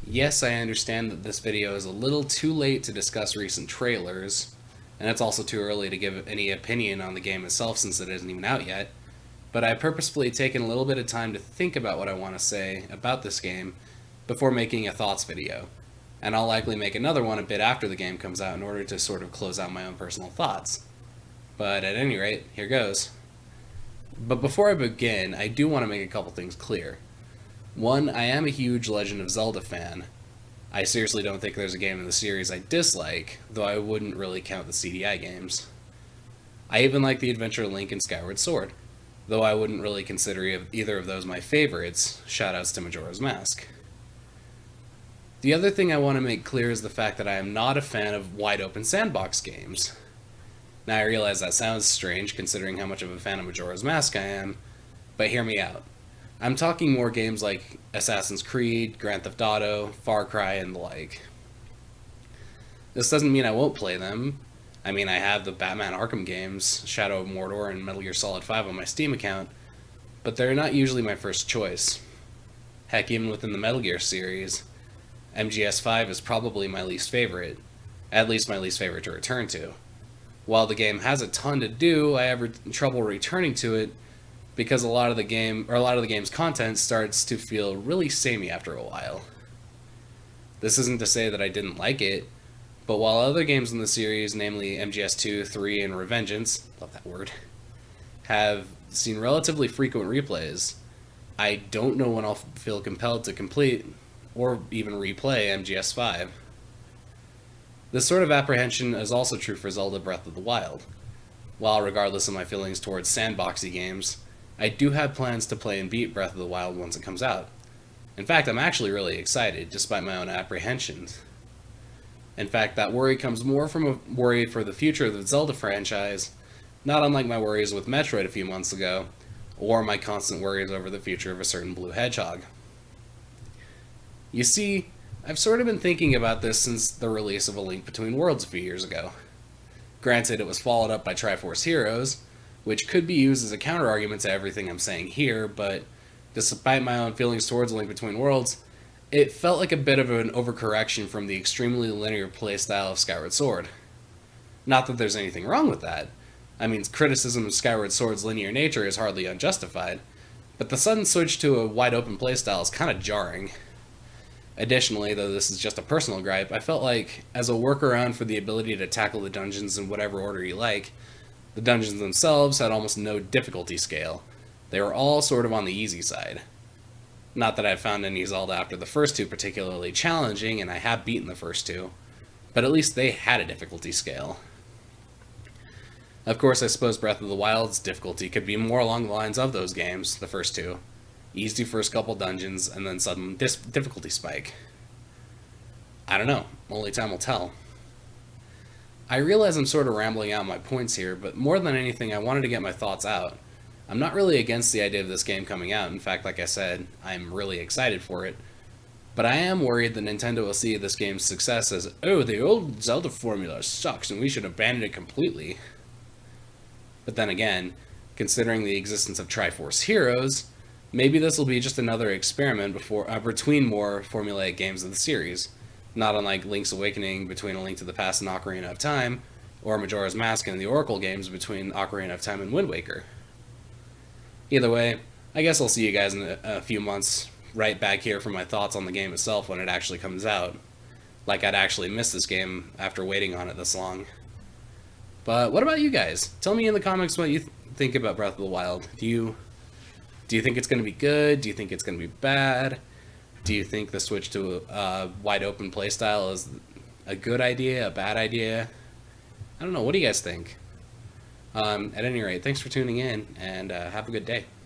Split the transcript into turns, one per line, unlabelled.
Yes, I understand that this video is a little too late to discuss recent trailers, and it's also too early to give any opinion on the game itself since it isn't even out yet, but I've purposefully taken a little bit of time to think about what I want to say about this game before making a thoughts video, and I'll likely make another one a bit after the game comes out in order to sort of close out my own personal thoughts. But at any rate, here goes. But before I begin, I do want to make a couple things clear. One, I am a huge Legend of Zelda fan. I seriously don't think there's a game in the series I dislike, though I wouldn't really count the CDI games. I even like the Adventure Link and Skyward Sword, though I wouldn't really consider either of those my favorites, shoutouts to Majora's Mask. The other thing I want to make clear is the fact that I am not a fan of wide open sandbox games. Now I realize that sounds strange considering how much of a fan of Majora's Mask I am, but hear me out. I'm talking more games like Assassin's Creed, Grand Theft Auto, Far Cry, and the like. This doesn't mean I won't play them. I mean, I have the Batman Arkham games, Shadow of Mordor, and Metal Gear Solid 5 on my Steam account, but they're not usually my first choice. Heck, even within the Metal Gear series, MGS5 is probably my least favorite, at least my least favorite to return to. While the game has a ton to do, I have trouble returning to it because a lot of the game's content starts to feel really samey after a while. This isn't to say that I didn't like it, but while other games in the series, namely MGS2, 3, and Revengeance, love that word, have seen relatively frequent replays, I don't know when I'll feel compelled to complete or even replay MGS5. This sort of apprehension is also true for Zelda Breath of the Wild. While regardless of my feelings towards sandboxy games, I do have plans to play and beat Breath of the Wild once it comes out. In fact, I'm actually really excited, despite my own apprehensions. In fact, that worry comes more from a worry for the future of the Zelda franchise, not unlike my worries with Metroid a few months ago, or my constant worries over the future of a certain blue hedgehog. You see, I've sort of been thinking about this since the release of A Link Between Worlds a few years ago. Granted, it was followed up by Triforce Heroes, which could be used as a counter-argument to everything I'm saying here, but despite my own feelings towards A Link Between Worlds, it felt like a bit of an overcorrection from the extremely linear playstyle of Skyward Sword. Not that there's anything wrong with that. I mean, criticism of Skyward Sword's linear nature is hardly unjustified, but the sudden switch to a wide-open playstyle is kind of jarring. Additionally, though this is just a personal gripe, I felt like, as a workaround for the ability to tackle the dungeons in whatever order you like, the dungeons themselves had almost no difficulty scale. They were all sort of on the easy side. Not that I've found any Zelda after the first two particularly challenging, and I have beaten the first two, but at least they had a difficulty scale. Of course, I suppose Breath of the Wild's difficulty could be more along the lines of those games, the first two. Easy first couple dungeons, and then sudden difficulty spike. I don't know. Only time will tell. I realize I'm sort of rambling out my points here, but more than anything, I wanted to get my thoughts out. I'm not really against the idea of this game coming out. In fact, like I said, I'm really excited for it. But I am worried that Nintendo will see this game's success as, oh, the old Zelda formula sucks and we should abandon it completely. But then again, considering the existence of Triforce Heroes, maybe this will be just another experiment between more formulaic games of the series, not unlike Link's Awakening between A Link to the Past and Ocarina of Time, or Majora's Mask and the Oracle games between Ocarina of Time and Wind Waker. Either way, I guess I'll see you guys in a few months right back here for my thoughts on the game itself when it actually comes out. Like I'd actually miss this game after waiting on it this long. But what about you guys? Tell me in the comments what you think about Breath of the Wild. Do you think it's going to be good? Do you think it's going to be bad? Do you think the switch to a wide open playstyle is a good idea, a bad idea? I don't know. What do you guys think? At any rate, thanks for tuning in, and have a good day.